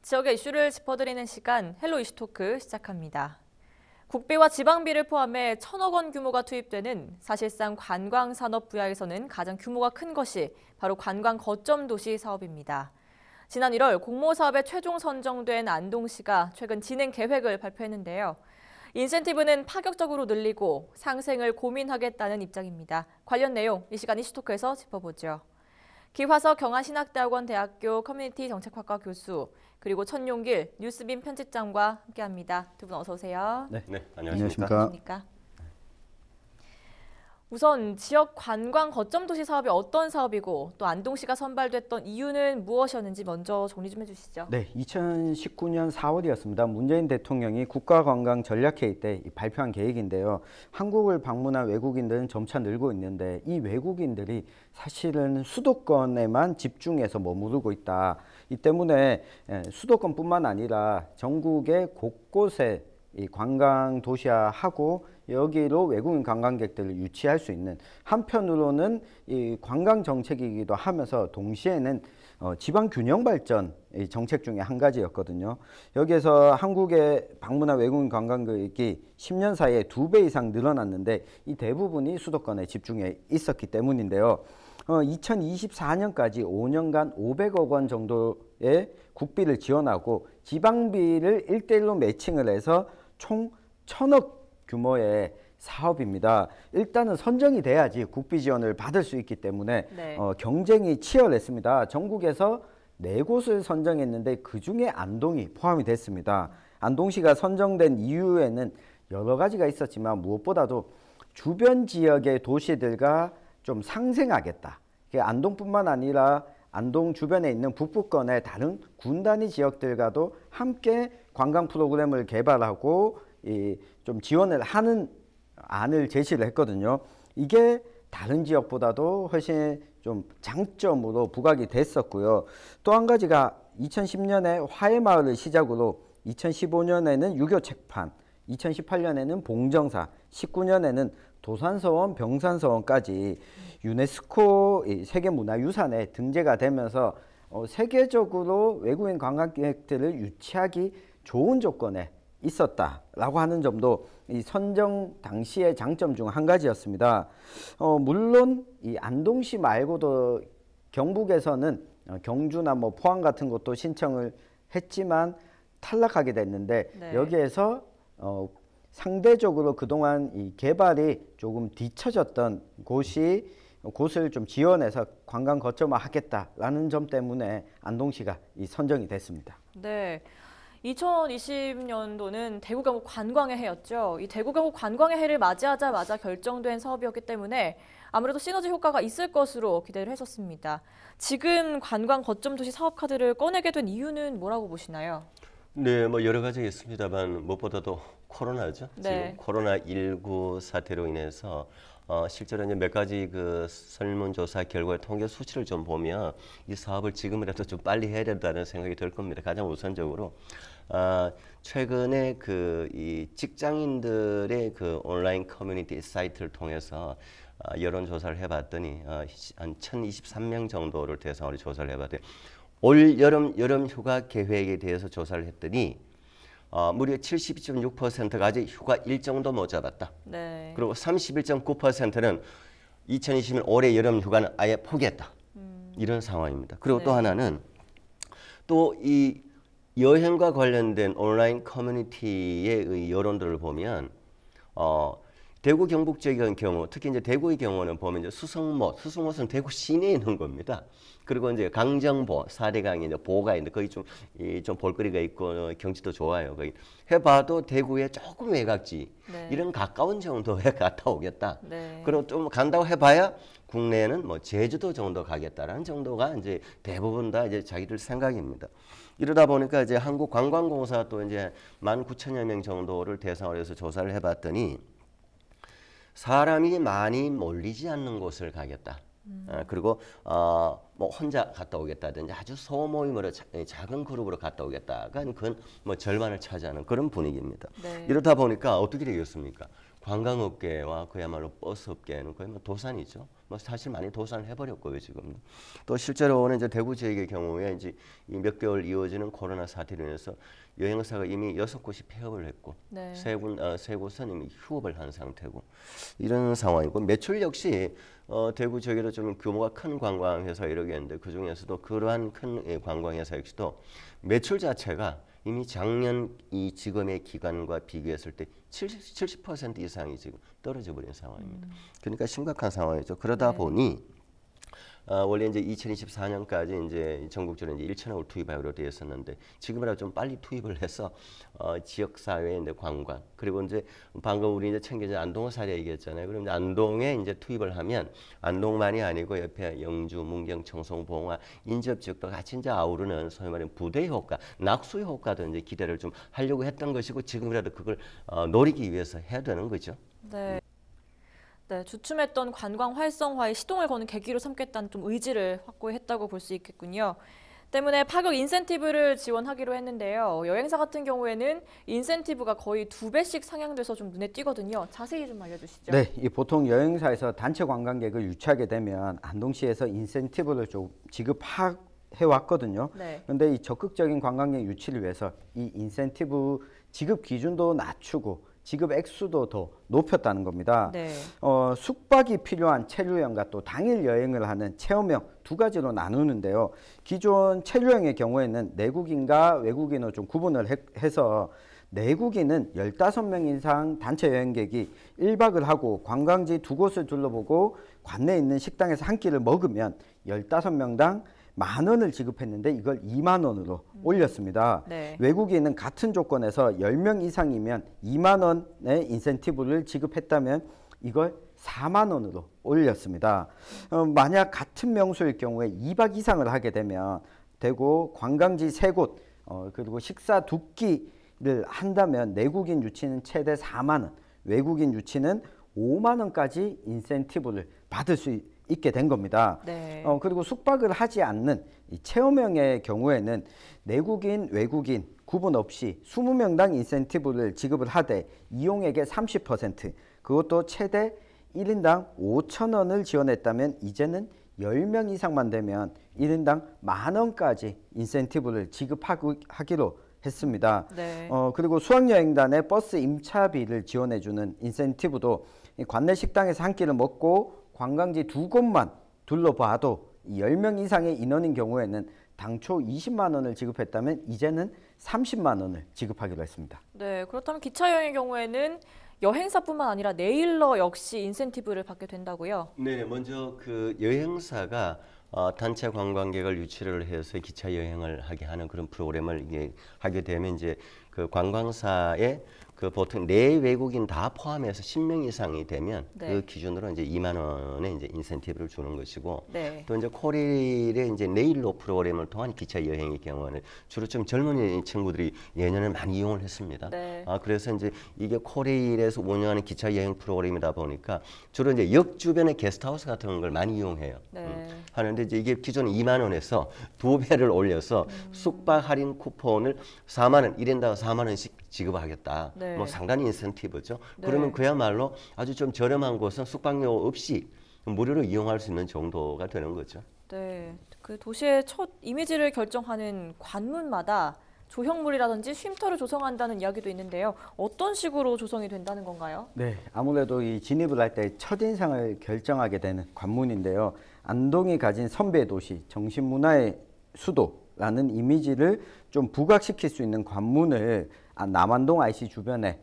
지역의 이슈를 짚어드리는 시간 헬로 이슈토크 시작합니다. 국비와 지방비를 포함해 1,000억 원 규모가 투입되는 사실상 관광산업 분야에서는 가장 규모가 큰 것이 바로 관광 거점 도시 사업입니다. 지난 1월 공모사업에 최종 선정된 안동시가 최근 진행 계획을 발표했는데요. 인센티브는 파격적으로 늘리고 상생을 고민하겠다는 입장입니다. 관련 내용 이 시간 이슈토크에서 짚어보죠. 기화석 경안신학대학원 대학교 커뮤니티 정책학과 교수 그리고 천용길 뉴스빔 편집장과 함께합니다. 두 분 어서 오세요. 네, 안녕하십니까. 우선 지역 관광 거점 도시 사업이 어떤 사업이고 또 안동시가 선발됐던 이유는 무엇이었는지 먼저 정리 좀 해주시죠. 네, 2019년 4월이었습니다. 문재인 대통령이 국가관광 전략회의 때 발표한 계획인데요. 한국을 방문한 외국인들은 점차 늘고 있는데 이 외국인들이 사실은 수도권에만 집중해서 머무르고 있다. 이 때문에 수도권뿐만 아니라 전국의 곳곳에 이 관광 도시화하고 여기로 외국인 관광객들을 유치할 수 있는, 한편으로는 이 관광 정책이기도 하면서 동시에는 지방 균형 발전 정책 중에 한 가지였거든요. 여기에서 한국에 방문한 외국인 관광객이 10년 사이에 2배 이상 늘어났는데 이 대부분이 수도권에 집중해 있었기 때문인데요. 2024년까지 5년간 500억 원 정도의 국비를 지원하고 지방비를 1대1로 매칭을 해서 총 1,000억 규모의 사업입니다. 일단은 선정이 돼야지 국비 지원을 받을 수 있기 때문에 경쟁이 치열했습니다. 전국에서 4곳을 선정했는데 그중에 안동이 포함이 됐습니다. 안동시가 선정된 이유에는 여러 가지가 있었지만 무엇보다도 주변 지역의 도시들과 좀 상생하겠다. 안동뿐만 아니라 안동 주변에 있는 북부권의 다른 군 단위 지역들과도 함께 관광 프로그램을 개발하고 좀 지원을 하는 안을 제시를 했거든요. 이게 다른 지역보다도 훨씬 좀 장점으로 부각이 됐었고요. 또 한 가지가 2010년에 화해마을을 시작으로 2015년에는 유교 책판, 2018년에는 봉정사, 19년에는 도산서원, 병산서원까지 유네스코 세계문화유산에 등재가 되면서 세계적으로 외국인 관광객들을 유치하기 좋은 조건에 있었다라고 하는 점도 이 선정 당시의 장점 중 한 가지였습니다. 물론 이 안동시 말고도 경북에서는 경주나 뭐 포항 같은 것도 신청을 했지만 탈락하게 됐는데 여기에서 상대적으로 그동안 이 개발이 조금 뒤처졌던 곳을 좀 지원해서 관광 거점화 하겠다라는 점 때문에 안동시가 선정이 됐습니다. 네. 2020년도는 대구 경북 관광의 해였죠. 이 대구 경북 관광의 해를 맞이하자마자 결정된 사업이었기 때문에 아무래도 시너지 효과가 있을 것으로 기대를 했었습니다. 지금 관광 거점 도시 사업 카드를 꺼내게 된 이유는 뭐라고 보시나요? 네, 뭐 여러 가지가 있습니다만 무엇보다도 코로나죠. 네. 지금 코로나19 사태로 인해서 실제로 이제 몇 가지 그 설문조사 결과의 통계 수치를 좀 보면 이 사업을 지금이라도 좀 빨리 해야 된다는 생각이 들 겁니다. 가장 우선적으로 최근에 이 직장인들의 그 온라인 커뮤니티 사이트를 통해서 여론조사를 해봤더니 한 1,023명 정도를 대상으로 조사를 해봤더니 올 여름 휴가 계획에 대해서 조사를 했더니 무려 72.6%가 아직 휴가 일정도 못 잡았다. 네. 그리고 31.9%는 2020년 올해 여름 휴가는 아예 포기했다. 이런 상황입니다. 그리고 또 하나는 또 이 여행과 관련된 온라인 커뮤니티의 여론들을 보면 대구 경북 지역의 경우, 특히 이제 대구의 경우는 보면 이제 수성못은 대구 시내에 있는 겁니다. 그리고 이제 강정보, 사대강이 이제 보가 있는데 거기 좀 볼거리가 있고 경치도 좋아요. 거기 해봐도 대구의 조금 외곽지 이런 가까운 정도에 갔다 오겠다. 그리고 좀 간다고 해봐야 국내에는 뭐 제주도 정도 가겠다라는 정도가 이제 대부분 다 이제 자기들 생각입니다. 이러다 보니까 이제 한국관광공사 또 이제 19,000여 명 정도를 대상으로 해서 조사를 해봤더니 사람이 많이 몰리지 않는 곳을 가겠다. 그리고 뭐 혼자 갔다 오겠다든지 아주 소모임으로 작은 그룹으로 갔다 오겠다가 그건 뭐 절반을 차지하는 그런 분위기입니다. 이러다 보니까 어떻게 되겠습니까? 관광업계와 그야말로 버스업계는 거의 뭐 도산이죠. 뭐 사실 많이 도산을 해버렸고요 지금. 또 실제로는 이제 대구 지역의 경우에 이제 이 몇 개월 이어지는 코로나 사태로 인해서 여행사가 이미 6곳이 폐업을 했고 네. 세 곳은 이미 휴업을 한 상태고 이런 상황이고 매출 역시 대구 지역에도 좀 규모가 큰 관광회사 여러 개 있는데 그 중에서도 그러한 큰 관광회사 역시도 매출 자체가 이미 작년 이 지금의 기간과 비교했을 때 70% 이상이 지금 떨어져 버린 상황입니다. 그러니까 심각한 상황이죠. 그러다 네. 보니 원래 이제 2024년까지 이제 전국적으로 이제 1천억을 투입하기로 되어 있었는데 지금이라도 좀 빨리 투입을 해서 지역 사회의 이제 관광 그리고 이제 방금 우리 이제 챙겨진 안동 사례 얘기했잖아요. 그럼 이제 안동에 이제 투입을 하면 안동만이 아니고 옆에 영주, 문경, 청송, 봉화, 인접 지역도 같이 이제 아우르는 소위 말하는 부대 효과, 낙수 효과도 이제 기대를 좀 하려고 했던 것이고 지금이라도 그걸 노리기 위해서 해야 되는 거죠. 네. 네, 주춤했던 관광 활성화에 시동을 거는 계기로 삼겠다는 좀 의지를 확고했다고 볼 수 있겠군요. 때문에 파격 인센티브를 지원하기로 했는데요. 여행사 같은 경우에는 인센티브가 거의 2배씩 상향돼서 좀 눈에 띄거든요. 자세히 좀 알려주시죠. 네, 이 보통 여행사에서 단체 관광객을 유치하게 되면 안동시에서 인센티브를 좀 지급해 왔거든요. 네. 그런데 이 적극적인 관광객 유치를 위해서 이 인센티브 지급 기준도 낮추고 지급 액수도 더 높였다는 겁니다. 네. 숙박이 필요한 체류형과 또 당일 여행을 하는 체험형 두 가지로 나누는데요. 기존 체류형의 경우에는 내국인과 외국인으로 좀 구분을 해서 내국인은 15명 이상 단체 여행객이 1박을 하고 관광지 두 곳을 둘러보고 관내에 있는 식당에서 한 끼를 먹으면 15명당 10,000원을 지급했는데 이걸 2만 원으로 올렸습니다. 네. 외국인은 같은 조건에서 10명 이상이면 2만 원의 인센티브를 지급했다면 이걸 4만 원으로 올렸습니다. 만약 같은 명수일 경우에 2박 이상을 하게 되면 되고 관광지 3곳 그리고 식사 2끼를 한다면 내국인 유치는 최대 4만 원, 외국인 유치는 5만 원까지 인센티브를 받을 수 있게 된 겁니다. 네. 그리고 숙박을 하지 않는 이 체험형의 경우에는 내국인, 외국인 구분 없이 20명당 인센티브를 지급을 하되 이용액의 30%, 그것도 최대 1인당 5,000원을 지원했다면 이제는 10명 이상만 되면 1인당 10,000원까지 인센티브를 지급하기로 했습니다. 네. 그리고 수학여행단의 버스 임차비를 지원해주는 인센티브도 관내 식당에서 한 끼를 먹고 관광지 2곳만 둘러봐도 10명 이상의 인원인 경우에는 당초 20만 원을 지급했다면 이제는 30만 원을 지급하기로 했습니다. 네, 그렇다면 기차 여행의 경우에는 여행사뿐만 아니라 네일러 역시 인센티브를 받게 된다고요? 네, 먼저 그 여행사가 단체 관광객을 유치를 해서 기차 여행을 하게 하는 그런 프로그램을 이게 하게 되면 이제 그 관광사의 그 보통 내 외국인 다 포함해서 10명 이상이 되면 네. 그 기준으로 이제 2만 원의 이제 인센티브를 주는 것이고 네. 또 이제 코레일의 이제 네일로 프로그램을 통한 기차 여행의 경우는 주로 좀 젊은 친구들이 예년에 많이 이용을 했습니다. 네. 그래서 이제 이게 코레일에서 운영하는 기차 여행 프로그램이다 보니까 주로 이제 역 주변의 게스트하우스 같은 걸 많이 이용해요. 네. 하는데 이제 이게 기존 2만 원에서 2배를 올려서 숙박 할인 쿠폰을 4만 원, 1인당 4만 원씩 지급하겠다. 네. 뭐 상당히 인센티브죠. 네. 그러면 그야말로 아주 좀 저렴한 곳은 숙박료 없이 무료로 이용할 수 있는 정도가 되는 거죠. 네. 그 도시의 첫 이미지를 결정하는 관문마다 조형물이라든지 쉼터를 조성한다는 이야기도 있는데요. 어떤 식으로 조성이 된다는 건가요? 네, 아무래도 이 진입을 할 때 첫인상을 결정하게 되는 관문인데요. 안동이 가진 선배 도시, 정신문화의 수도라는 이미지를 좀 부각시킬 수 있는 관문을 남안동 IC 주변에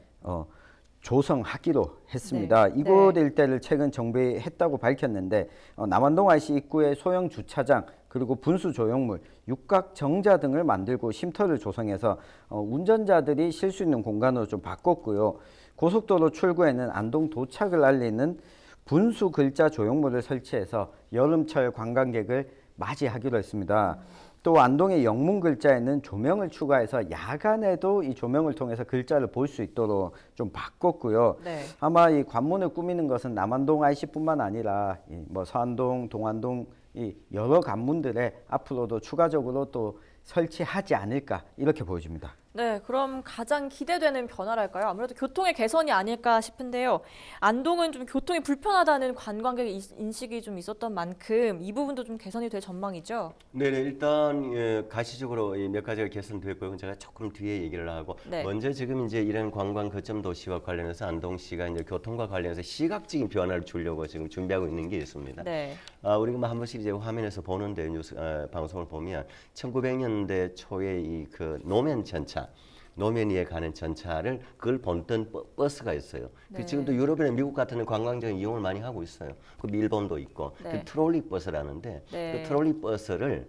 조성하기로 했습니다. 네. 이곳 네. 일대를 최근 정비했다고 밝혔는데 남안동 IC 입구에 소형 주차장 그리고 분수 조형물, 육각 정자 등을 만들고 쉼터를 조성해서 운전자들이 쉴 수 있는 공간으로 좀 바꿨고요. 고속도로 출구에는 안동 도착을 알리는 분수 글자 조형물을 설치해서 여름철 관광객을 맞이하기로 했습니다. 또 안동의 영문 글자에는 조명을 추가해서 야간에도 이 조명을 통해서 글자를 볼 수 있도록 좀 바꿨고요. 네. 아마 이 관문을 꾸미는 것은 남안동 IC뿐만 아니라 뭐 서안동, 동안동 이 여러 관문들에 앞으로도 추가적으로 또 설치하지 않을까 이렇게 보여집니다. 네, 그럼 가장 기대되는 변화랄까요? 아무래도 교통의 개선이 아닐까 싶은데요. 안동은 좀 교통이 불편하다는 관광객 인식이 좀 있었던 만큼 이 부분도 좀 개선이 될 전망이죠? 네네, 일단 가시적으로 몇 가지가 개선됐고요. 제가 조금 뒤에 얘기를 하고 네. 먼저 지금 이제 이런 관광 거점 도시와 관련해서 안동시가 이제 교통과 관련해서 시각적인 변화를 주려고 지금 준비하고 있는 게 있습니다. 네. 우리가 뭐 한 번씩 이제 화면에서 보는데 뉴스 방송을 보면 1900년대 초에 이 그 노면 전차 노면 위에 가는 전차를 그걸 본뜬 버스가 있어요. 네. 지금도 유럽이나 미국 같은 관광객은 이용을 많이 하고 있어요. 그 일본도 있고 네. 그 트롤리 버스라는데 네. 그 트롤리 버스를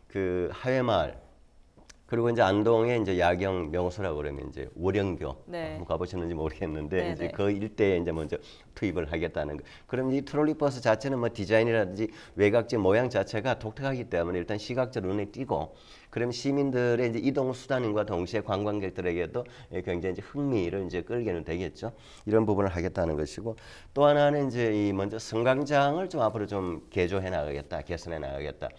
그 하회마을 그리고 이제 안동에 이제 야경 명소라고 그러면 이제 월영교 네. 한번 가보셨는지 모르겠는데 네, 이제 네. 그 일대에 이제 먼저 투입을 하겠다는 거. 그럼 이 트롤리 버스 자체는 뭐 디자인이라든지 외곽지 모양 자체가 독특하기 때문에 일단 시각적으로 눈에 띄고 그럼 시민들의 이제 이동 수단과 동시에 관광객들에게도 굉장히 이제 흥미를 이제 끌게는 되겠죠. 이런 부분을 하겠다는 것이고 또 하나는 이제 이 먼저 승강장을 좀 앞으로 좀 개조해 나가겠다, 개선해 나가겠다.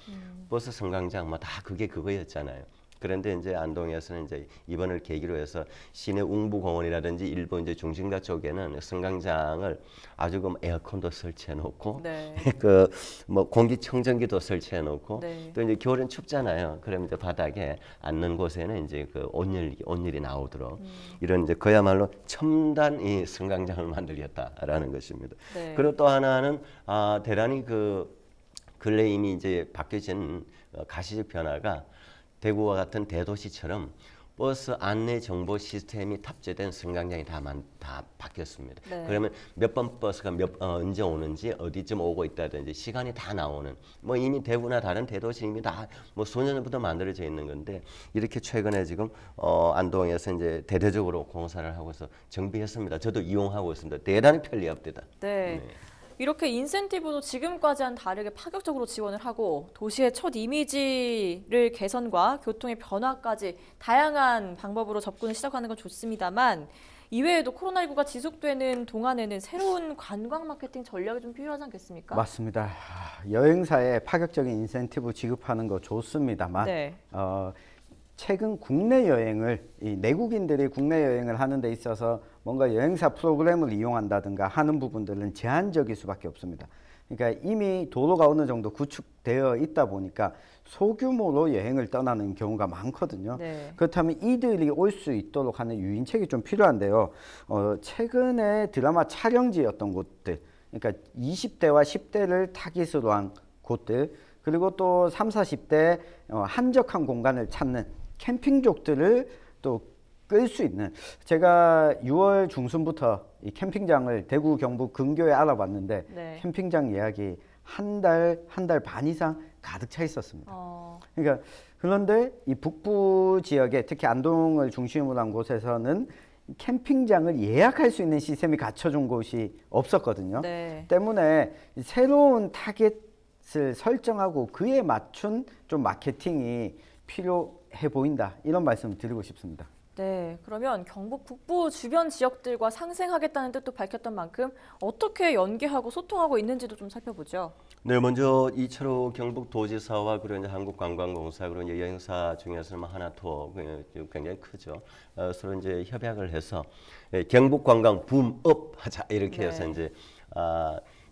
버스 승강장 뭐 다 그게 그거였잖아요. 그런데 이제 안동에서는 이제 이번을 계기로 해서 시내 웅부공원이라든지 일부 이제 중심가 쪽에는 승강장을 아주 그 에어컨도 설치해 놓고 네. 그 뭐 공기청정기도 설치해 놓고 네. 또 이제 겨울엔 춥잖아요. 그러면 이제 바닥에 앉는 곳에는 이제 그 온열이 나오도록 이런 이제 그야말로 첨단 이 승강장을 만들겠다라는 것입니다. 네. 그리고 또 하나는 대단히 그 근래 이미 이제 바뀌어진 가시적 변화가 대구와 같은 대도시처럼 버스 안내 정보 시스템이 탑재된 승강장이 다 바뀌었습니다. 네. 그러면 몇 번 버스가 언제 오는지 어디쯤 오고 있다든지 시간이 다 나오는 뭐 이미 대구나 다른 대도시 이미 다 뭐 수년 전부터 만들어져 있는 건데 이렇게 최근에 지금 안동에서 이제 대대적으로 공사를 하고서 정비했습니다. 저도 이용하고 있습니다. 대단히 편리합니다. 네. 이렇게 인센티브도 지금까지와는 다르게 파격적으로 지원을 하고 도시의 첫 이미지를 개선과 교통의 변화까지 다양한 방법으로 접근을 시작하는 건 좋습니다만 이외에도 코로나19가 지속되는 동안에는 새로운 관광 마케팅 전략이 좀 필요하지 않겠습니까? 맞습니다. 여행사에 파격적인 인센티브 지급하는 거 좋습니다만 네. 최근 국내 여행을 이 내국인들이 국내 여행을 하는 데 있어서 뭔가 여행사 프로그램을 이용한다든가 하는 부분들은 제한적일 수밖에 없습니다. 그러니까 이미 도로가 어느 정도 구축되어 있다 보니까 소규모로 여행을 떠나는 경우가 많거든요. 네. 그렇다면 이들이 올 수 있도록 하는 유인책이 좀 필요한데요. 최근에 드라마 촬영지였던 곳들, 그러니까 20대와 10대를 타깃으로 한 곳들, 그리고 또 3, 40대 한적한 공간을 찾는 캠핑족들을 또 끌 수 있는, 제가 6월 중순부터 이 캠핑장을 대구 경북 근교에 알아봤는데 네. 캠핑장 예약이 한 달 반 이상 가득 차 있었습니다. 그러니까 그런데 이 북부 지역에 특히 안동을 중심으로 한 곳에서는 캠핑장을 예약할 수 있는 시스템이 갖춰진 곳이 없었거든요. 네. 때문에 새로운 타겟을 설정하고 그에 맞춘 좀 마케팅이 필요해 보인다, 이런 말씀을 드리고 싶습니다. 네, 그러면 경북 북부 주변 지역들과 상생하겠다는 뜻도 밝혔던 만큼 어떻게 연계하고 소통하고 있는지도 좀 살펴보죠. 네, 먼저 이철호 경북도지사와 그리고 이제 한국관광공사 그리고 이제 여행사 중에서는 하나투어 굉장히 크죠. 서로 이제 협약을 해서 경북관광 붐업 하자 이렇게 해서 네. 이제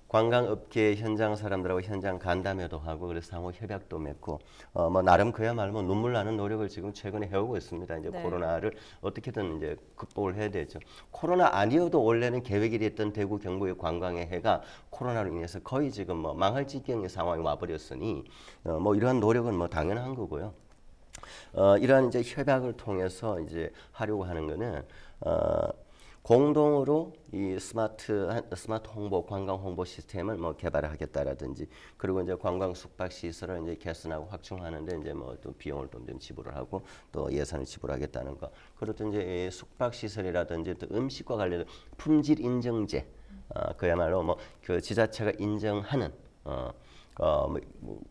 관광업계 현장 사람들하고 현장 간담회도 하고 그래서 상호 협약도 맺고 뭐 나름 그야말로 눈물 나는 노력을 지금 최근에 해오고 있습니다. 이제 네. 코로나를 어떻게든 이제 극복을 해야 되죠. 코로나 아니어도 원래는 계획이 됐던 대구 경북의 관광의 해가 코로나로 인해서 거의 지금 뭐 망할 지경의 상황이 와버렸으니 뭐 이러한 노력은 뭐 당연한 거고요. 이러한 이제 협약을 통해서 이제 하려고 하는 거는 공동으로 이 스마트 홍보, 관광 홍보 시스템을 뭐 개발하겠다라든지 그리고 이제 관광 숙박 시설을 이제 개선하고 확충하는데 이제 뭐 또 비용을 좀 지불을 하고 또 예산을 지불하겠다는 거. 그리고 또 이제 숙박 시설이라든지 또 음식과 관련된 품질 인증제, 그야말로 뭐 그 지자체가 인정하는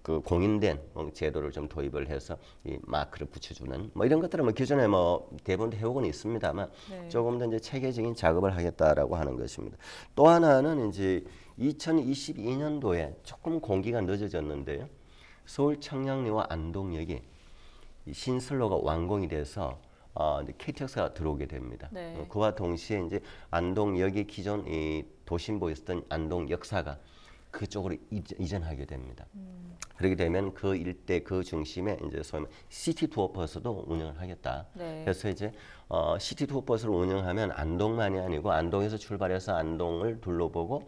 그 공인된 제도를 좀 도입을 해서 이 마크를 붙여주는 뭐 이런 것들은 뭐 기존에 뭐 대부분 해오고는 있습니다만 네. 조금 더 이제 체계적인 작업을 하겠다라고 하는 것입니다. 또 하나는 이제 2022년도에 조금 공기가 늦어졌는데요. 서울 청량리와 안동역이 이 신설로가 완공이 돼서 이제 KTX가 들어오게 됩니다. 네. 그와 동시에 이제 안동역이 기존 이 도심부에 있었던 안동 역사가 그쪽으로 이전하게 됩니다. 그렇게 되면 그 일대 그 중심에 이제 소위 시티 투어 버스도 운영을 하겠다. 네. 그래서 이제 시티 투어 버스를 운영하면 안동만이 아니고 안동에서 출발해서 안동을 둘러보고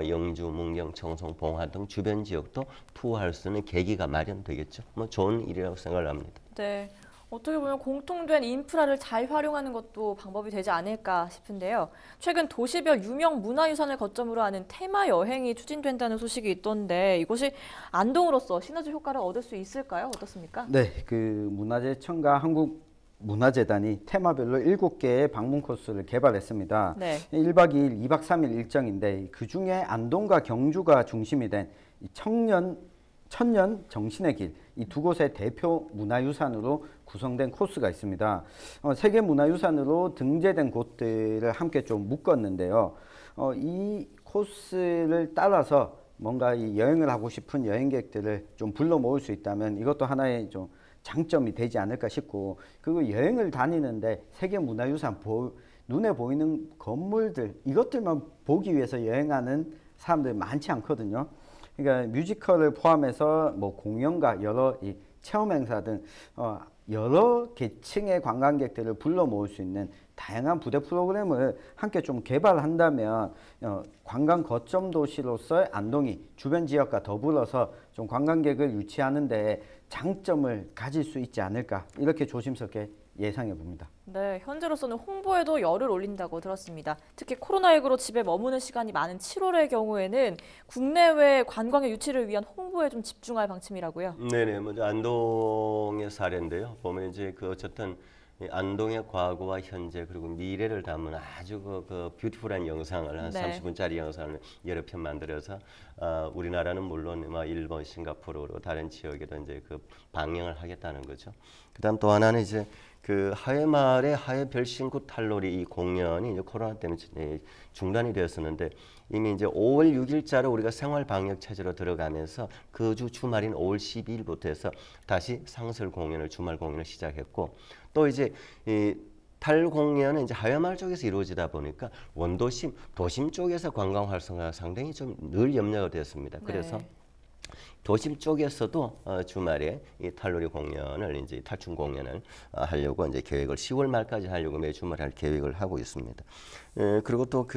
영주, 문경, 청송, 봉화 등 주변 지역도 투어할 수 있는 계기가 마련되겠죠. 뭐 좋은 일이라고 생각을 합니다. 네. 어떻게 보면 공통된 인프라를 잘 활용하는 것도 방법이 되지 않을까 싶은데요. 최근 도시별 유명 문화유산을 거점으로 하는 테마 여행이 추진된다는 소식이 있던데 이곳이 안동으로서 시너지 효과를 얻을 수 있을까요? 어떻습니까? 네, 그 문화재청과 한국문화재단이 테마별로 7개의 방문 코스를 개발했습니다. 네. 1박 2일, 2박 3일 일정인데 그 중에 안동과 경주가 중심이 된 천년 정신의 길, 이 두 곳의 대표 문화유산으로 구성된 코스가 있습니다. 세계 문화유산으로 등재된 곳들을 함께 좀 묶었는데요. 이 코스를 따라서 뭔가 이 여행을 하고 싶은 여행객들을 좀 불러 모을 수 있다면 이것도 하나의 좀 장점이 되지 않을까 싶고, 그리고 여행을 다니는데 세계 문화유산 눈에 보이는 건물들 이것들만 보기 위해서 여행하는 사람들이 많지 않거든요. 그러니까 뮤지컬을 포함해서 뭐 공연과 여러 이 체험 행사 등 여러 계층의 관광객들을 불러 모을 수 있는 다양한 부대 프로그램을 함께 좀 개발한다면 관광 거점 도시로서 안동이 주변 지역과 더불어서 좀 관광객을 유치하는데 장점을 가질 수 있지 않을까, 이렇게 조심스럽게 예상해 봅니다. 네, 현재로서는 홍보에도 열을 올린다고 들었습니다. 특히 코로나19로 집에 머무는 시간이 많은 7월의 경우에는 국내외 관광의 유치를 위한 홍보에 좀 집중할 방침이라고요. 네네, 먼저 안동의 사례인데요. 보면 이제 그 어쨌든 이 안동의 과거와 현재 그리고 미래를 담은 아주 그 뷰티풀한 영상을 한 네. 30분짜리 영상을 여러 편 만들어서 우리나라는 물론 일본, 싱가포르 그리고 다른 지역에도 이제 그 방영을 하겠다는 거죠. 그다음 또 하나는 이제 그 하회마을의 하회 별신구 탈놀이 이 공연이 이제 코로나 때문에 중단이 되었었는데 이미 이제 5월 6일자로 우리가 생활 방역 체제로 들어가면서 그 주 주말인 5월 12일부터 해서 다시 상설 공연을 주말 공연을 시작했고, 또 이제 이 탈 공연은 이제 하회마을 쪽에서 이루어지다 보니까 원도심 도심 쪽에서 관광 활성화가 상당히 좀 늘 염려가 되었습니다. 그래서 네. 도심 쪽에서도 주말에 이 탈놀이 공연을 이제 탈춤 공연을 하려고 이제 계획을 10월 말까지 하려고 매 주말에 할 계획을 하고 있습니다. 그리고 또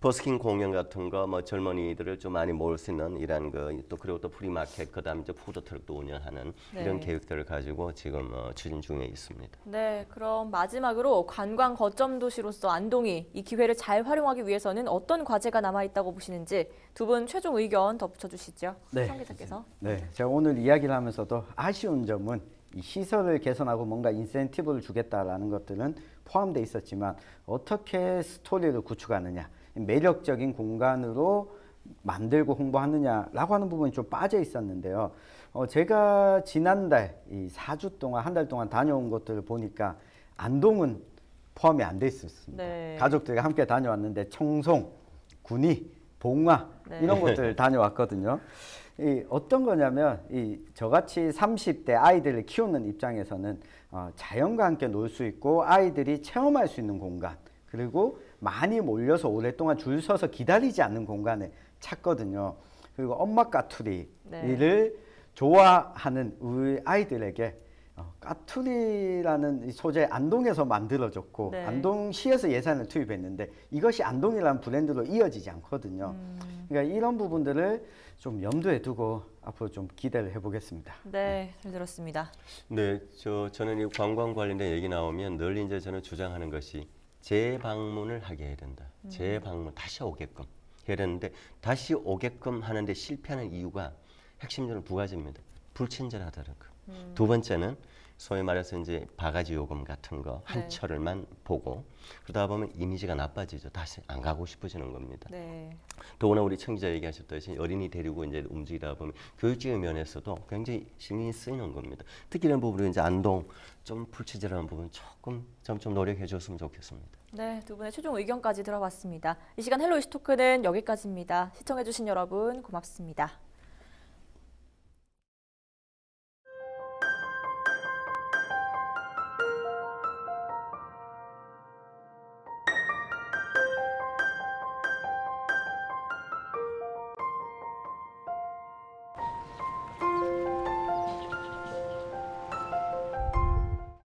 버스킹 공연 같은 거 뭐 젊은이들을 좀 많이 모을 수 있는 이런 또 그리고 또 프리마켓 그다음 이제 푸드트럭도 운영하는 네. 이런 계획들을 가지고 지금 추진 중에 있습니다. 네, 그럼 마지막으로 관광 거점 도시로서 안동이 이 기회를 잘 활용하기 위해서는 어떤 과제가 남아 있다고 보시는지 두 분 최종 의견 덧붙여 주시죠. 네. 성 기자께서. 네, 제가 오늘 이야기를 하면서도 아쉬운 점은 이 시설을 개선하고 뭔가 인센티브를 주겠다라는 것들은 포함되어 있었지만 어떻게 스토리를 구축하느냐, 매력적인 공간으로 만들고 홍보하느냐라고 하는 부분이 좀 빠져 있었는데요. 제가 지난달 이 4주 동안 한 달 동안 다녀온 것들을 보니까 안동은 포함이 안 돼 있었습니다. 네. 가족들과 함께 다녀왔는데 청송, 군위, 봉화 네. 이런 곳들 다녀왔거든요. 어떤 거냐면 저같이 30대 아이들을 키우는 입장에서는 자연과 함께 놀 수 있고 아이들이 체험할 수 있는 공간, 그리고 많이 몰려서 오랫동안 줄 서서 기다리지 않는 공간을 찾거든요. 그리고 엄마 까투리를 네. 좋아하는 우리 아이들에게 까투리라는 소재 안동에서 만들어졌고 네. 안동시에서 예산을 투입했는데 이것이 안동이라는 브랜드로 이어지지 않거든요. 그러니까 이런 부분들을 좀 염두에 두고 앞으로 좀 기대를 해보겠습니다. 네, 잘 들었습니다. 네, 저는 이 관광 관련된 얘기 나오면 늘 이제 저는 주장하는 것이 재방문을 하게 해야 된다. 재방문 다시 오게끔 해야 되는데 다시 오게끔 하는데 실패하는 이유가 핵심적으로 두 가지입니다. 불친절하다는 거. 두 번째는 소위 말해서 이제 바가지 요금 같은 거 한 네. 철을만 보고 그러다 보면 이미지가 나빠지죠. 다시 안 가고 싶어지는 겁니다. 네. 더구나 우리 청취자 얘기하셨듯이 어린이 데리고 이제 움직이다 보면 교육적인 면에서도 굉장히 신경이 쓰이는 겁니다. 특히 이런 부분으로 이제 안동 좀 불친절한 부분 조금 좀 노력해 줬으면 좋겠습니다. 네, 두 분의 최종 의견까지 들어봤습니다. 이 시간 헬로 이슈토크는 여기까지입니다. 시청해주신 여러분 고맙습니다.